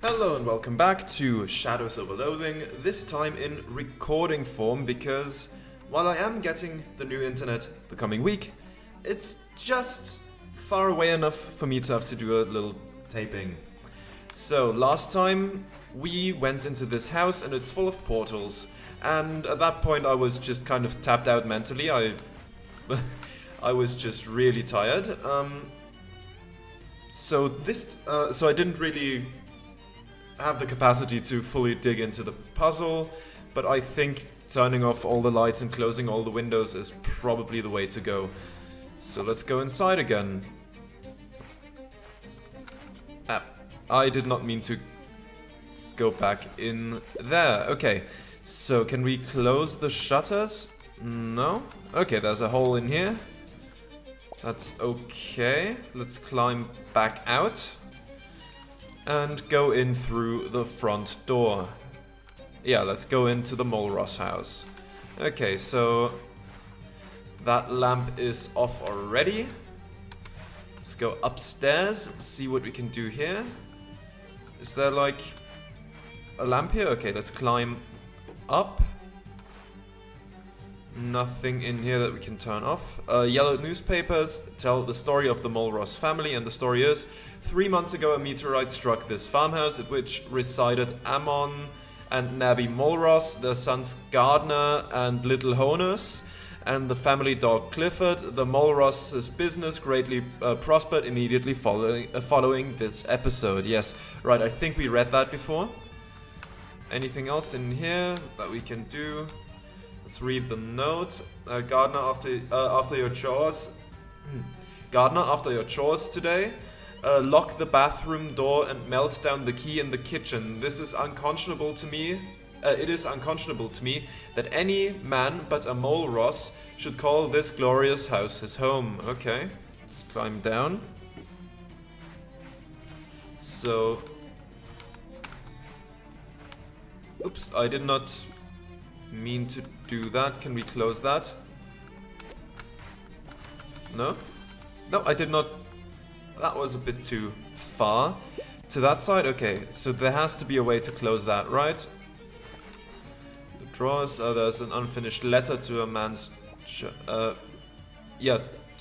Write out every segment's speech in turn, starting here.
Hello and welcome back to Shadows over Loathing, this time in recording form because while I am getting the new internet the coming week, it's just far away enough for me to have to do a little taping. So last time we went into this house and it's full of portals, and at that point I was just kind of tapped out mentally. I was just really tired. So I didn't really have the capacity to fully dig into the puzzle, but I think turning off all the lights and closing all the windows is probably the way to go. So let's go inside again. I did not mean to go back in there. Okay, so can we close the shutters? No? Okay, there's a hole in here. That's okay. Let's climb back out and go in through the front door. Yeah, let's go into the Molros house. Okay, so that lamp is off already. Let's go upstairs, see what we can do here. Is there like a lamp here? Okay, let's climb up. Nothing in here that we can turn off. Yellowed newspapers tell the story of the Molros family, and the story is 3 months ago a meteorite struck this farmhouse at which resided Ammon and Nabby Molros, their sons Gardner and Little Honus, and the family dog Clifford. The Molros' business greatly prospered immediately following this episode. Yes, right, I think we read that before. Anything else in here that we can do? Let's read the note. Gardner, after your chores. Gardner, after your chores today, lock the bathroom door and melt down the key in the kitchen. This is unconscionable to me. It is unconscionable to me that any man but a Molros should call this glorious house his home. Okay, let's climb down. So, oops, I did not mean to do that. Can we close that? No? No, I did not. That was a bit too far. To that side? Okay, so there has to be a way to close that, right? The drawers, there's an unfinished letter to a man's to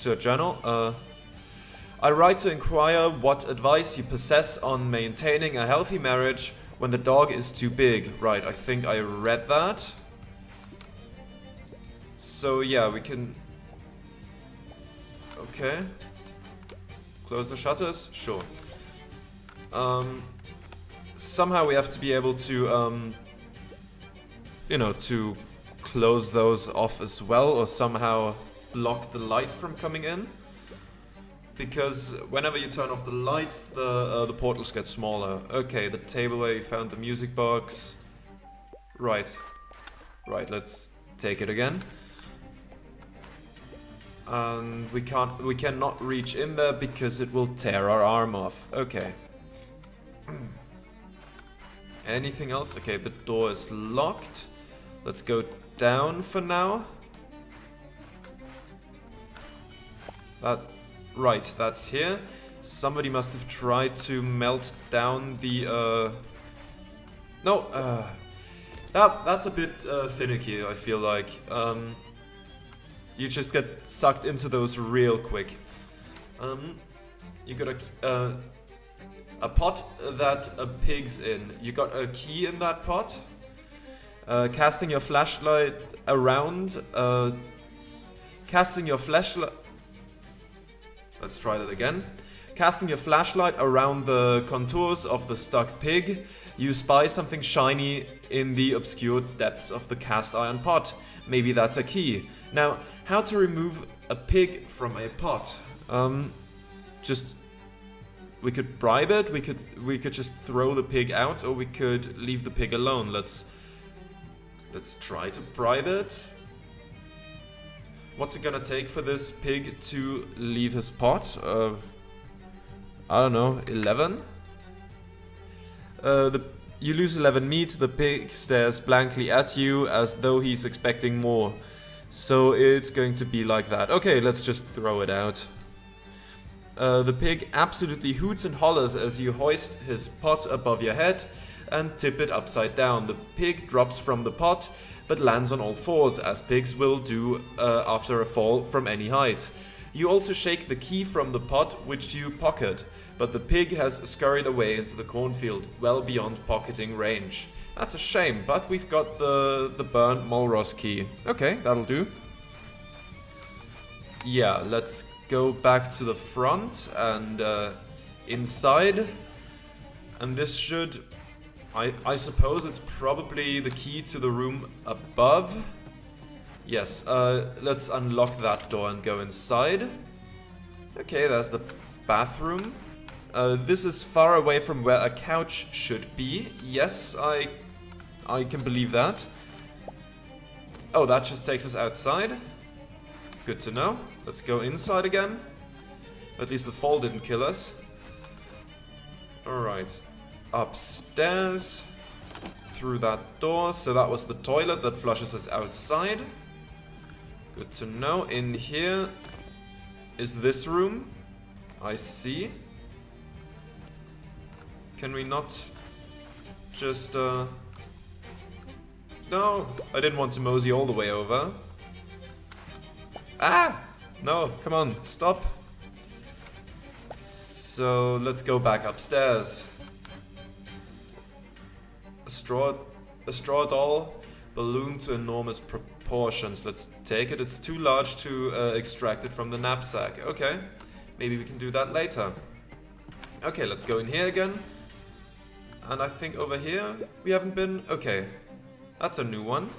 a journal. I write to inquire what advice you possess on maintaining a healthy marriage when the dog is too big. Right, I think I read that. So yeah, we can... Okay. Close the shutters? Sure. Somehow we have to be able to, to close those off as well, or somehow block the light from coming in. Because whenever you turn off the lights, the portals get smaller. Okay, the table where you found the music box. Right. Right, let's take it again. And we cannot reach in there because it will tear our arm off. Okay. Anything else? Okay, the door is locked. Let's go down for now. Right, that's here. Somebody must have tried to melt down the that's a bit finicky, I feel like. You just get sucked into those real quick. You got a pot that a pig's in. You got a key in that pot. Casting your flashlight around. Let's try that again. Casting your flashlight around the contours of the stuck pig, you spy something shiny in the obscure depths of the cast iron pot. Maybe that's a key. Now, how to remove a pig from a pot? We could bribe it. We could just throw the pig out, or we could leave the pig alone. Let's try to bribe it. What's it gonna take for this pig to leave his pot? I don't know, 11? You lose 11 meat, the pig stares blankly at you as though he's expecting more. So it's going to be like that. Okay, let's just throw it out. The pig absolutely hoots and hollers as you hoist his pot above your head and tip it upside down. The pig drops from the pot, but lands on all fours, as pigs will do after a fall from any height. You also shake the key from the pot, which you pocket, but the pig has scurried away into the cornfield, well beyond pocketing range. That's a shame, but we've got the burnt Molros key. Okay, that'll do. Yeah, let's go back to the front and inside. And this should... I suppose it's probably the key to the room above. Yes, let's unlock that door and go inside. Okay, there's the bathroom. This is far away from where a couch should be. Yes, I can believe that. Oh, that just takes us outside. Good to know. Let's go inside again. At least the fall didn't kill us. Alright. Upstairs. Through that door. So that was the toilet that flushes us outside. Good to know. In here is this room. I see. Can we not just... No, I didn't want to mosey all the way over. Ah! No, come on, stop. So, let's go back upstairs. A straw doll, balloon to enormous proportions. Let's take it. It's too large to extract it from the knapsack. Okay, maybe we can do that later. Okay, let's go in here again. And I think over here we haven't been... Okay, that's a new one.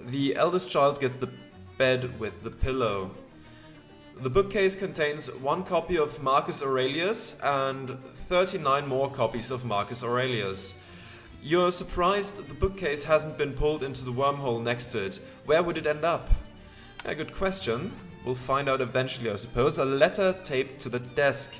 The eldest child gets the bed with the pillow. The bookcase contains 1 copy of Marcus Aurelius and 39 more copies of Marcus Aurelius. You're surprised that the bookcase hasn't been pulled into the wormhole next to it. Where would it end up? A good question. We'll find out eventually, I suppose. A letter taped to the desk.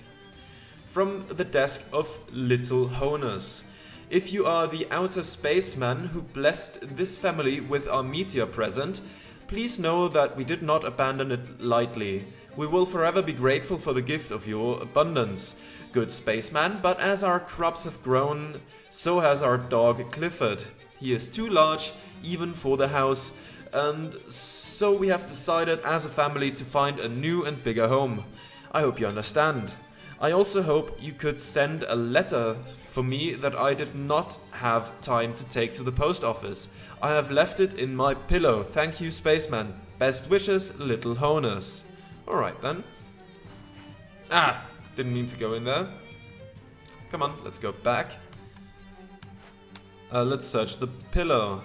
From the desk of Little Honus. If you are the outer spaceman who blessed this family with our meteor present, please know that we did not abandon it lightly. We will forever be grateful for the gift of your abundance, good spaceman, but as our crops have grown, so has our dog Clifford. He is too large, even for the house, and so we have decided as a family to find a new and bigger home. I hope you understand. I also hope you could send a letter for me that I did not have time to take to the post office. I have left it in my pillow. Thank you, spaceman. Best wishes, Little Honus. Alright then. Ah! Didn't mean to go in there. Come on, let's go back. Let's search the pillow.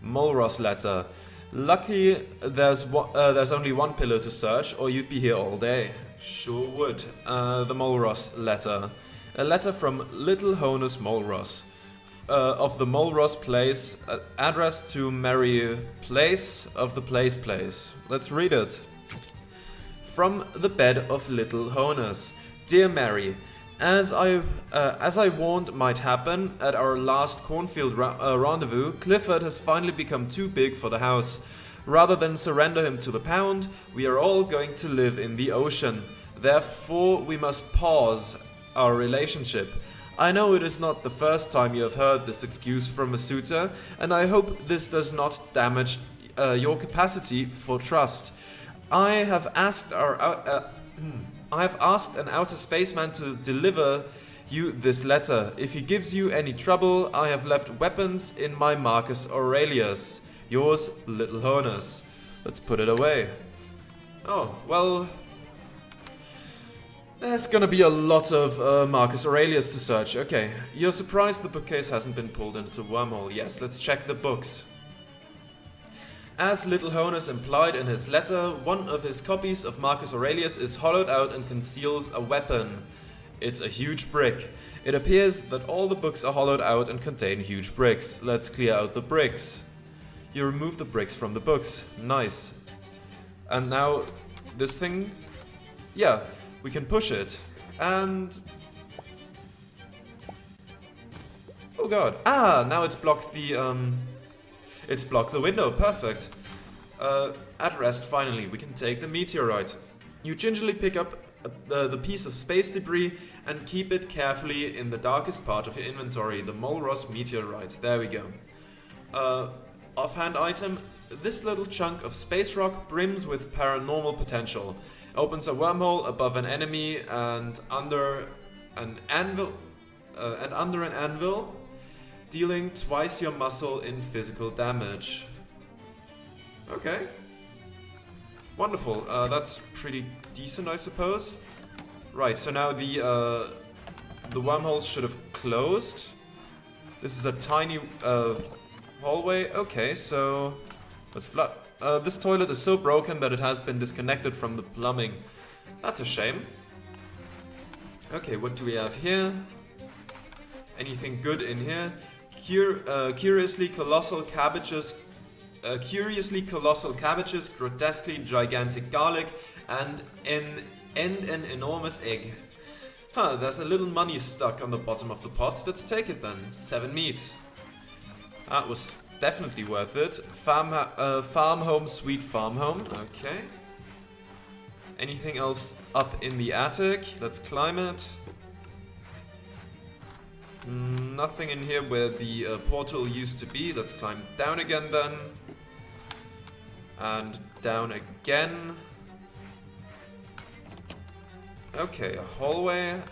Molros letter. Lucky there's only one pillow to search, or you'd be here all day. Sure would. The Molros letter. A letter from Little Honus Molros. Of the Molros Place, address to Mary Place of the Place. Let's read it. From the bed of Little Honus. Dear Mary, as I warned might happen at our last cornfield rendezvous, Clifford has finally become too big for the house. Rather than surrender him to the pound, we are all going to live in the ocean. Therefore, we must pause our relationship. I know it is not the first time you have heard this excuse from a suitor, and I hope this does not damage your capacity for trust. I have asked an outer spaceman to deliver you this letter. If he gives you any trouble, I have left weapons in my Marcus Aurelius. Yours, Little Honus. Let's put it away. Oh, well... There's gonna be a lot of Marcus Aurelius to search. Okay, you're surprised the bookcase hasn't been pulled into the wormhole. Yes, let's check the books. As Little Honus implied in his letter, one of his copies of Marcus Aurelius is hollowed out and conceals a weapon. It's a huge brick. It appears that all the books are hollowed out and contain huge bricks. Let's clear out the bricks. You remove the bricks from the books. Nice. And now, this thing? Yeah. We can push it, and... Oh god. Ah, now it's blocked the, It's blocked the window, perfect. At rest, finally, we can take the meteorite. You gingerly pick up the piece of space debris and keep it carefully in the darkest part of your inventory, the Molros meteorite. There we go. Offhand item, this little chunk of space rock brims with paranormal potential. Opens a wormhole above an enemy and under an anvil, dealing twice your muscle in physical damage. Okay. Wonderful. That's pretty decent, I suppose. Right, so now the wormholes should have closed. This is a tiny hallway. Okay, so let's flood. This toilet is so broken that it has been disconnected from the plumbing. That's a shame. Okay, what do we have here? Anything good in here? Curiously colossal cabbages, grotesquely gigantic garlic, and an enormous egg. Huh, there's a little money stuck on the bottom of the pot. Let's take it then. 7 meat. That was definitely worth it. Farm home, sweet farm home. Okay. Anything else up in the attic? Let's climb it. Nothing in here where the portal used to be. Let's climb down again then. And down again. Okay, a hallway.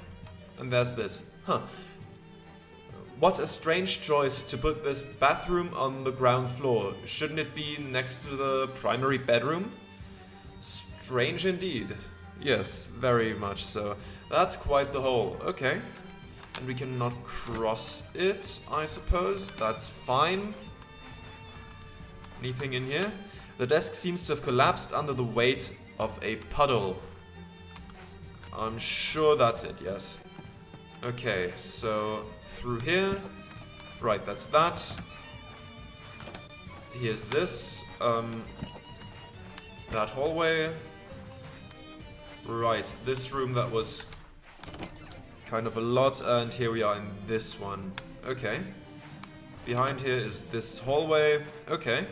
And there's this. Huh. What a strange choice to put this bathroom on the ground floor. Shouldn't it be next to the primary bedroom? Strange indeed. Yes, very much so. That's quite the hole. Okay. And we cannot cross it, I suppose. That's fine. Anything in here? The desk seems to have collapsed under the weight of a puddle. I'm sure that's it, yes. Okay, so through here. Right, that's that. Here's this. That hallway. Right, this room that was kind of a lot, and here we are in this one. Okay. Behind here is this hallway. Okay.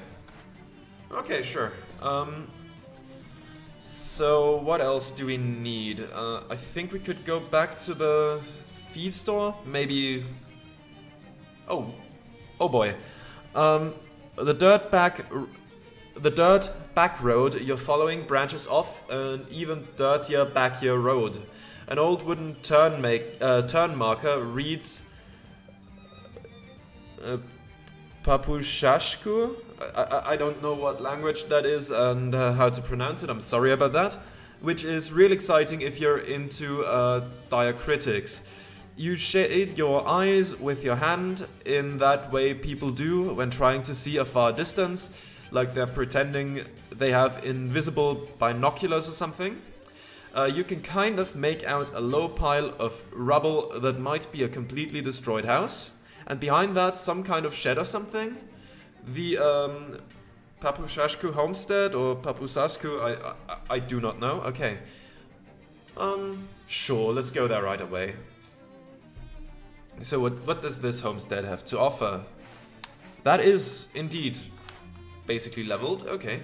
Okay, sure. So what else do we need? I think we could go back to the feed store. Maybe. Oh boy. The dirt back road you're following branches off an even dirtier backyard road. An old wooden turn marker reads Papushashku. I don't know what language that is and how to pronounce it. I'm sorry about that. Which is real exciting if you're into diacritics. You shade your eyes with your hand in that way people do when trying to see a far distance, like they're pretending they have invisible binoculars or something. You can kind of make out a low pile of rubble that might be a completely destroyed house. And behind that, some kind of shed or something. The Papushashku homestead or Papusasku, I do not know. Okay. Sure, let's go there right away. So what does this homestead have to offer? That is indeed basically leveled. Okay.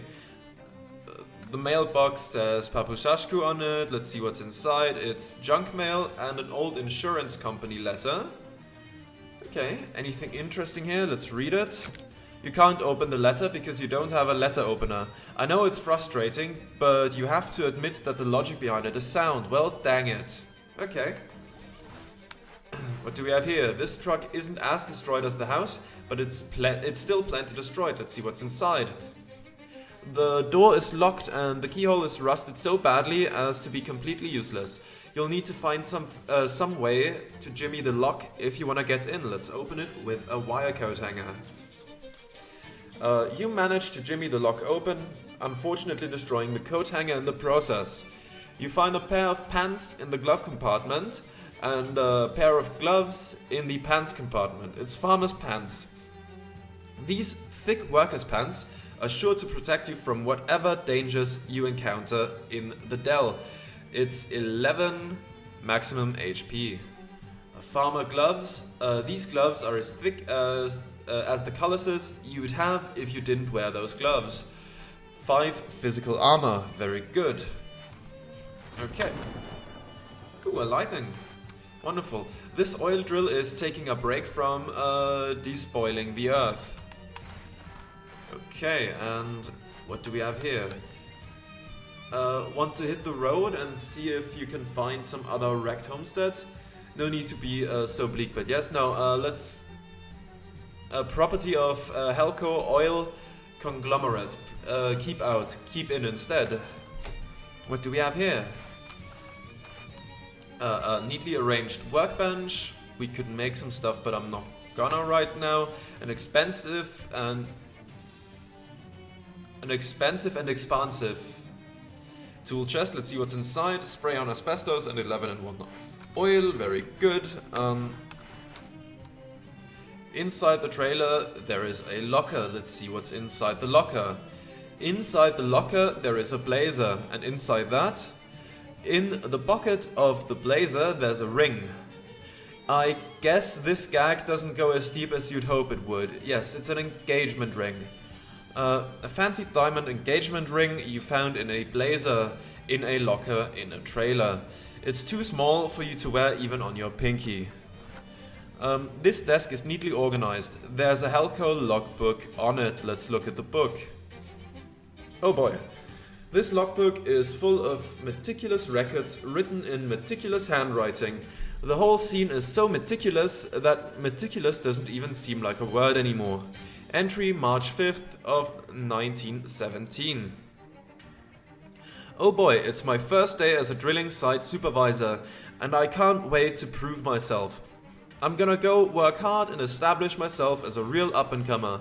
The mailbox says Papushashku on it. Let's see what's inside. It's junk mail and an old insurance company letter. Okay, anything interesting here? Let's read it. You can't open the letter because you don't have a letter opener. I know it's frustrating, but you have to admit that the logic behind it is sound. Well, dang it. Okay. What do we have here? This truck isn't as destroyed as the house, but it's still plenty destroyed. Let's see what's inside. The door is locked and the keyhole is rusted so badly as to be completely useless. You'll need to find some way to jimmy the lock if you want to get in. Let's open it with a wire coat hanger. You managed to jimmy the lock open, unfortunately destroying the coat hanger in the process. You find a pair of pants in the glove compartment and a pair of gloves in the pants compartment. It's farmer's pants. These thick worker's pants are sure to protect you from whatever dangers you encounter in the dell. It's 11 maximum HP. Farmer gloves. These gloves are as thick as the calluses you would have if you didn't wear those gloves. 5 physical armor. Very good. Okay. Ooh, a Loathing. Wonderful. This oil drill is taking a break from despoiling the earth. Okay, and what do we have here? Want to hit the road and see if you can find some other wrecked homesteads? No need to be so bleak, but yes, no, let's... property of Helco Oil Conglomerate. Keep out, keep in instead. What do we have here? A neatly arranged workbench. We could make some stuff, but I'm not gonna right now. An expensive and expansive tool chest. Let's see what's inside. Spray on asbestos and 11 and 1 oil. Very good. Inside the trailer there is a locker. Let's see what's inside the locker. Inside the locker there is a blazer, and inside that, in the pocket of the blazer, there's a ring. I guess this gag doesn't go as deep as you'd hope it would. Yes, it's an engagement ring. A fancy diamond engagement ring you found in a blazer in a locker in a trailer. It's too small for you to wear even on your pinky. This desk is neatly organized. There's a Helco logbook on it. Let's look at the book. Oh boy. This logbook is full of meticulous records written in meticulous handwriting. The whole scene is so meticulous that meticulous doesn't even seem like a word anymore. Entry March 5th of 1917. Oh boy, it's my first day as a drilling site supervisor, and I can't wait to prove myself. I'm gonna go work hard and establish myself as a real up-and-comer.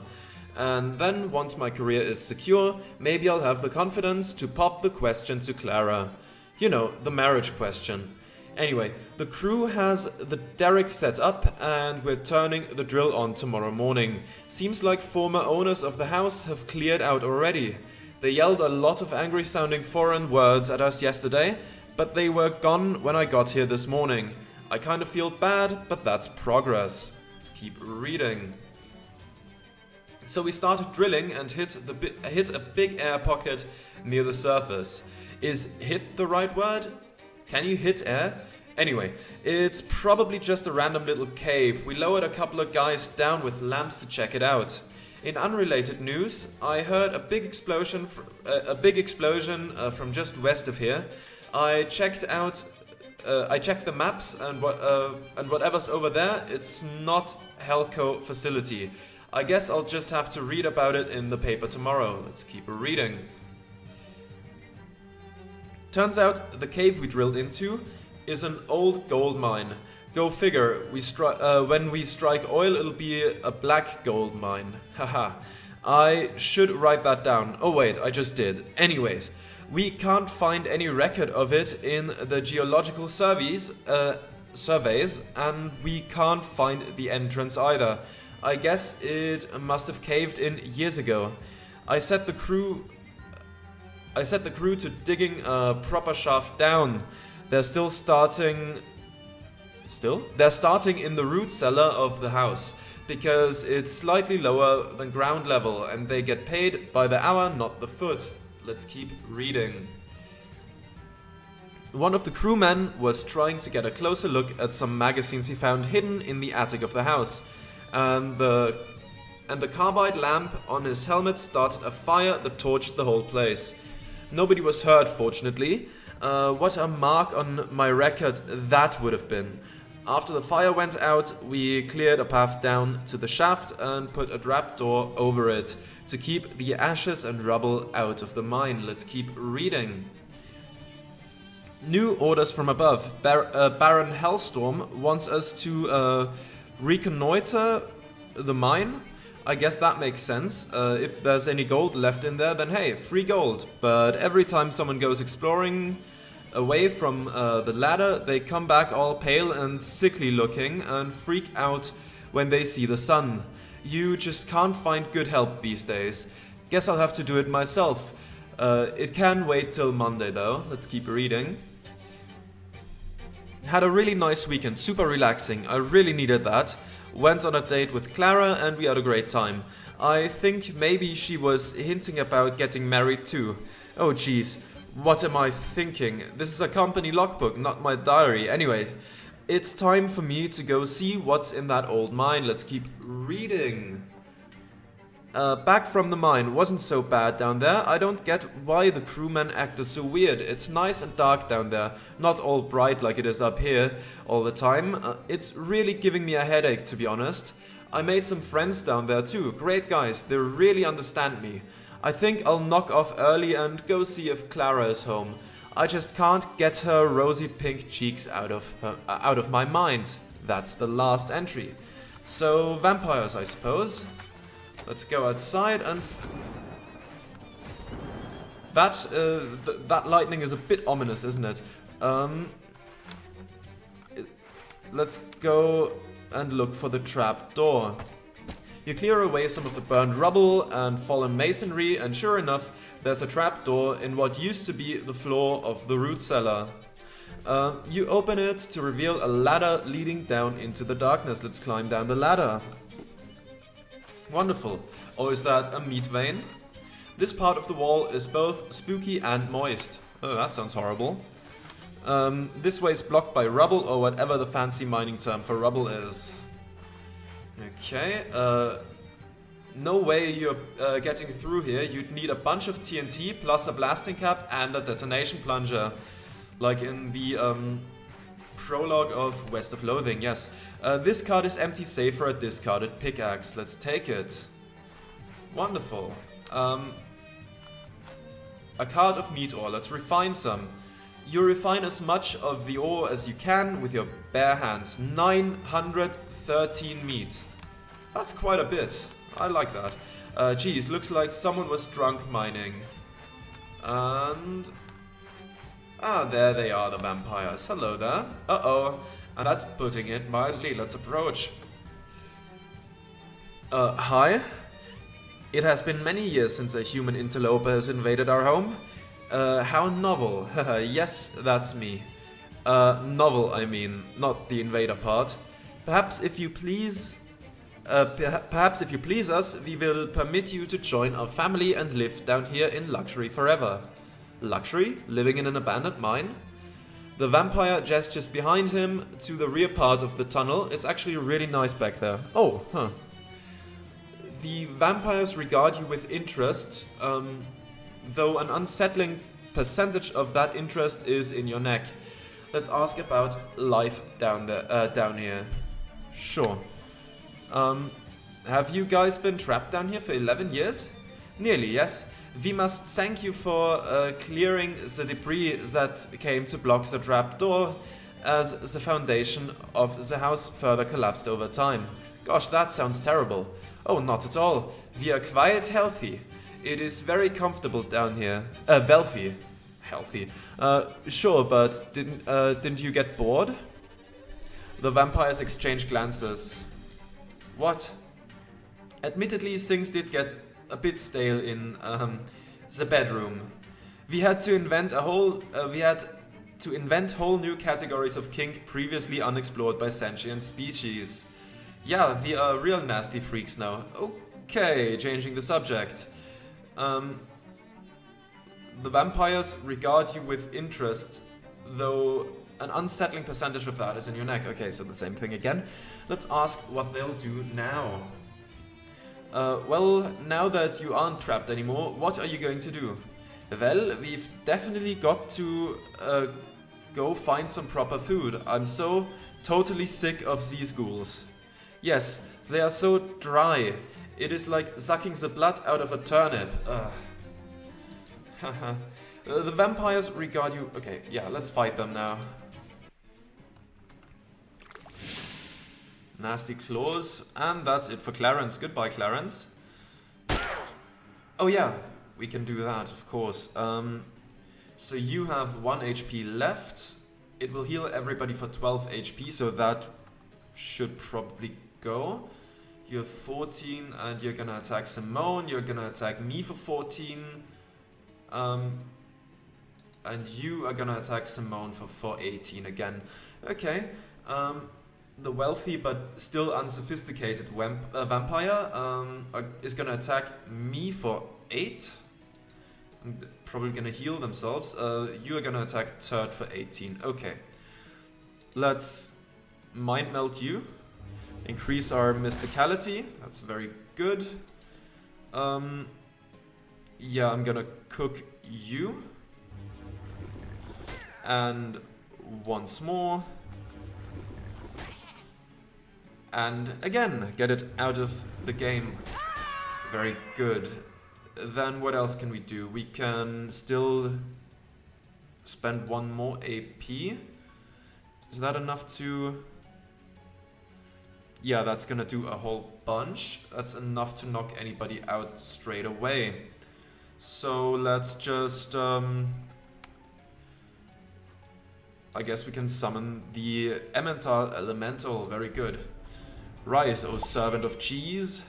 And then, once my career is secure, maybe I'll have the confidence to pop the question to Clara. You know, the marriage question. Anyway, the crew has the derrick set up and we're turning the drill on tomorrow morning. Seems like former owners of the house have cleared out already. They yelled a lot of angry sounding foreign words at us yesterday, but they were gone when I got here this morning. I kind of feel bad, but that's progress. Let's keep reading. So we started drilling and hit a big air pocket near the surface. Is hit the right word? Can you hit air? Anyway, it's probably just a random little cave. We lowered a couple of guys down with lamps to check it out. In unrelated news, I heard a big explosion from just west of here. I checked the maps and whatever's over there, it's not Helco facility. I guess I'll just have to read about it in the paper tomorrow. Let's keep reading. Turns out the cave we drilled into is an old gold mine. Go figure, when we strike oil it'll be a black gold mine. Haha. I should write that down. Oh wait, I just did. Anyways, we can't find any record of it in the geological surveys, and we can't find the entrance either. I guess it must have caved in years ago. I set the crew to digging a proper shaft down. They're starting in the root cellar of the house because it's slightly lower than ground level and they get paid by the hour, not the foot. Let's keep reading. One of the crewmen was trying to get a closer look at some magazines he found hidden in the attic of the house. And the carbide lamp on his helmet started a fire that torched the whole place. Nobody was hurt, fortunately. What a mark on my record that would have been. After the fire went out, we cleared a path down to the shaft and put a trapdoor over it to keep the ashes and rubble out of the mine. Let's keep reading. New orders from above. Baron Hellstorm wants us to reconnoiter the mine. I guess that makes sense. If there's any gold left in there, then hey, free gold. But every time someone goes exploring away from the ladder, they come back all pale and sickly looking and freak out when they see the sun. You just can't find good help these days. Guess I'll have to do it myself. It can wait till Monday though. Let's keep reading. Had a really nice weekend, super relaxing. I really needed that. Went on a date with Clara and we had a great time. I think maybe she was hinting about getting married too. Oh geez, What am I thinking? This is a company logbook, not my diary. Anyway, it's time for me to go see what's in that old mine. Let's keep reading. Back from the mine. Wasn't so bad down there. I don't get why the crewmen acted so weird. It's nice and dark down there. Not all bright like it is up here all the time. It's really giving me a headache, to be honest. I made some friends down there too. Great guys. They really understand me. I think I'll knock off early and go see if Clara is home. I just can't get her rosy pink cheeks out of my mind. That's the last entry. So, vampires, I suppose. Let's go outside and... That lightning is a bit ominous, isn't it? Let's go and look for the trap door. You clear away some of the burned rubble and fallen masonry, and sure enough, there's a trap door in what used to be the floor of the root cellar. You open it to reveal a ladder leading down into the darkness. Let's climb down the ladder. Wonderful. Or is that a meat vein? This part of the wall is both spooky and moist. Oh, that sounds horrible. This way is blocked by rubble, or whatever the fancy mining term for rubble is. Okay, no way you're getting through here. You'd need a bunch of TNT plus a blasting cap and a detonation plunger. Like in the prologue of West of Loathing, yes. This card is empty save for a discarded pickaxe. Let's take it. Wonderful. A card of meat ore. Let's refine some. You refine as much of the ore as you can with your bare hands. 913 meat. That's quite a bit. I like that. Geez, looks like someone was drunk mining. And... ah, there they are, the vampires. Hello there. Uh-oh. And that's putting it mildly. Let's approach. Hi. It has been many years since a human interloper has invaded our home. How novel. Yes, that's me. Novel, I mean, not the invader part. Perhaps if you please us, we will permit you to join our family and live down here in luxury forever. Luxury? Living in an abandoned mine? The vampire gestures behind him to the rear part of the tunnel. It's actually really nice back there. Oh, huh. The vampires regard you with interest, though an unsettling percentage of that interest is in your neck. Let's ask about life down here. Sure. Have you guys been trapped down here for 11 years? Nearly, yes. We must thank you for clearing the debris that came to block the trap door as the foundation of the house further collapsed over time. Gosh, that sounds terrible. Oh, not at all. We are quite healthy. It is very comfortable down here. Wealthy. Healthy. Sure, but didn't you get bored? The vampires exchange glances. What? Admittedly, things did get a bit stale in the bedroom. We had to invent whole new categories of kink previously unexplored by sentient species. Yeah, we are real nasty freaks now. Okay, changing the subject. The vampires regard you with interest, though an unsettling percentage of that is in your neck. Okay, so the same thing again. Let's ask what they'll do now. Well, now that you aren't trapped anymore, what are you going to do? Well, we've definitely got to go find some proper food. I'm so totally sick of these ghouls. Yes, they are so dry. It is like sucking the blood out of a turnip. The vampires regard you... Okay, yeah, let's fight them now. Nasty claws. And that's it for Clarence. Goodbye, Clarence. Oh yeah, we can do that, of course. So you have 1 HP left. It will heal everybody for 12 HP, so that should probably go. You have 14 and you're gonna attack Simone. You're gonna attack me for 14. And you are gonna attack Simone for 18 again. Okay. The wealthy but still unsophisticated vampire is gonna attack me for 8. Probably gonna heal themselves. You are gonna attack Turd for 18. Okay. Let's Mind Melt you. Increase our mysticality. That's very good. Yeah, I'm gonna cook you. And once more. And again, get it out of the game. Very good. Then what else can we do? We can still spend one more AP. Is that enough to... Yeah, that's gonna do a whole bunch. That's enough to knock anybody out straight away. So let's just... I guess we can summon the Elemental. Very good. Rise, O Servant of Cheese.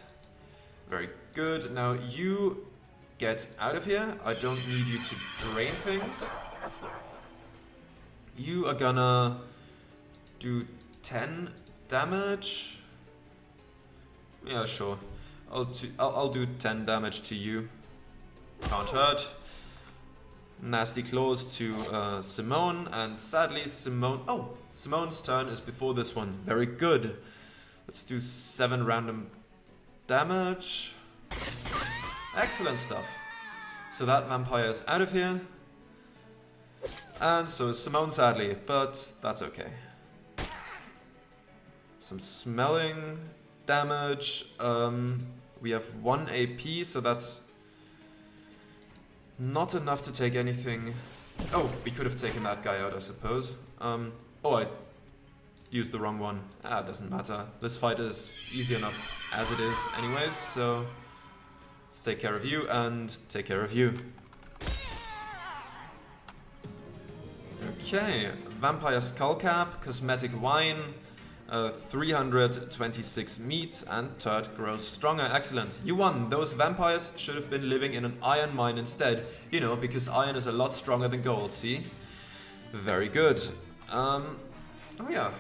Very good. Now you get out of here. I don't need you to drain things. You are gonna do 10 damage. Yeah, sure. I'll do 10 damage to you. Can't hurt. Nasty claws to Simone, and sadly Simone... Oh, Simone's turn is before this one. Very good. Let's do 7 random damage. Excellent stuff. So that vampire is out of here. And so is Simone, sadly, but that's okay. Some smelling damage. We have 1 AP, so that's not enough to take anything. Oh, we could have taken that guy out, I suppose. Oh, I used the wrong one. Ah, it doesn't matter. This fight is easy enough as it is anyways, so let's take care of you and take care of you. Okay, Vampire Skullcap, Cosmetic Wine, 326 meat, and Turd grows stronger. Excellent. You won. Those vampires should have been living in an iron mine instead. You know, because iron is a lot stronger than gold, see? Very good. Oh yeah.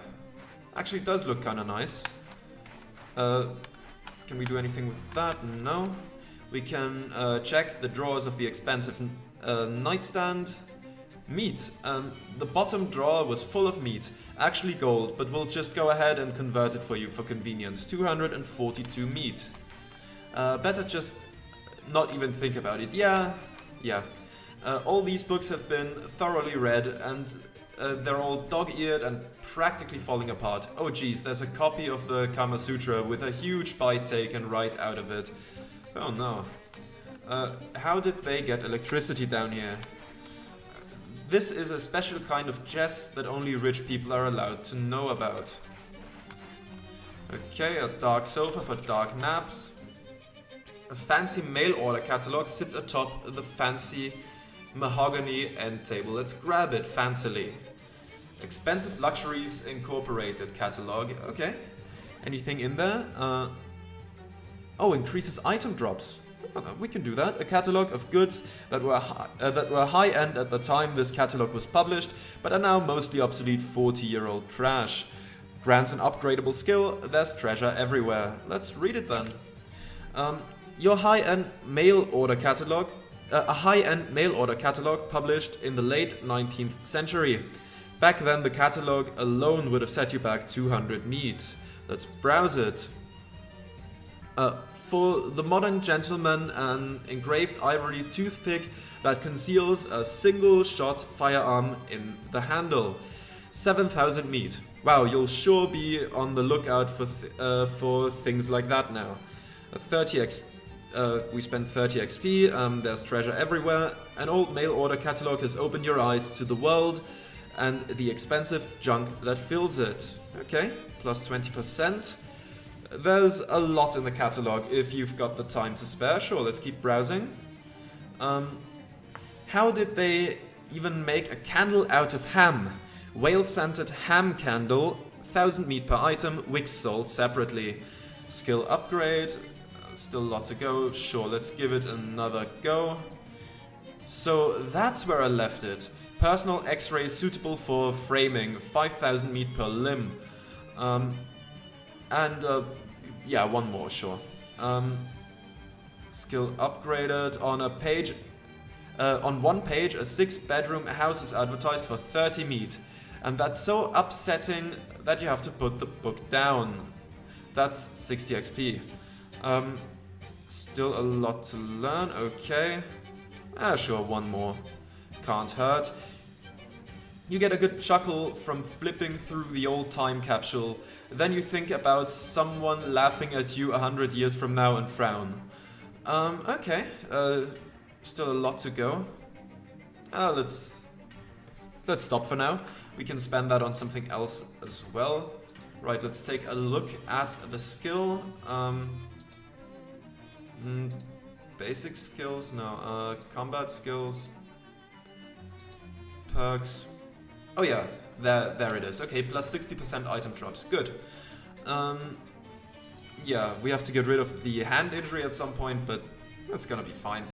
Actually, it does look kind of nice. Can we do anything with that? No. We can check the drawers of the expensive nightstand. Meat. The bottom drawer was full of meat. Actually gold, but we'll just go ahead and convert it for you for convenience. 242 meat. Better just not even think about it. Yeah. All these books have been thoroughly read, and they're all dog-eared and practically falling apart. Oh geez, there's a copy of the Kama Sutra with a huge bite taken right out of it. Oh no. How did they get electricity down here? This is a special kind of chess that only rich people are allowed to know about. Okay, a dark sofa for dark naps. A fancy mail order catalog sits atop the fancy mahogany end table. Let's grab it fancily. Expensive Luxuries Incorporated catalog. Okay. Anything in there? Oh, increases item drops. We can do that. A catalog of goods that were high-end at the time this catalog was published, but are now mostly obsolete 40-year-old trash. Grants an upgradable skill. There's treasure everywhere. Let's read it then. Your high-end mail order catalog. A high-end mail order catalog published in the late 19th century. Back then, the catalog alone would have set you back 200 meat. Let's browse it. For the modern gentleman, an engraved ivory toothpick that conceals a single-shot firearm in the handle. 7,000 meat. Wow, you'll sure be on the lookout for things like that now. 30 XP. We spent 30 XP. There's treasure everywhere. An old mail order catalog has opened your eyes to the world and the expensive junk that fills it. Okay, plus 20%. There's a lot in the catalog if you've got the time to spare. Sure, let's keep browsing. How did they even make a candle out of ham? Whale-scented ham candle, 1,000 meat per item, wicks sold separately. Skill upgrade, still a lot to go. Sure, let's give it another go. So that's where I left it. Personal X-ray suitable for framing, 5,000 meat per limb. Yeah, one more, sure. Skill upgraded on a page. On one page, a 6-bedroom house is advertised for 30 meat. And that's so upsetting that you have to put the book down. That's 60 XP. Still a lot to learn, okay. Sure, one more. Can't hurt. You get a good chuckle from flipping through the old time capsule. Then you think about someone laughing at you 100 years from now and frown. Okay. Still a lot to go. Let's stop for now. We can spend that on something else as well. Right, let's take a look at the skill. Basic skills, no. Combat skills. Perks. Oh yeah, there it is. Okay, plus 60% item drops. Good. Yeah, we have to get rid of the hand injury at some point, but that's gonna be fine.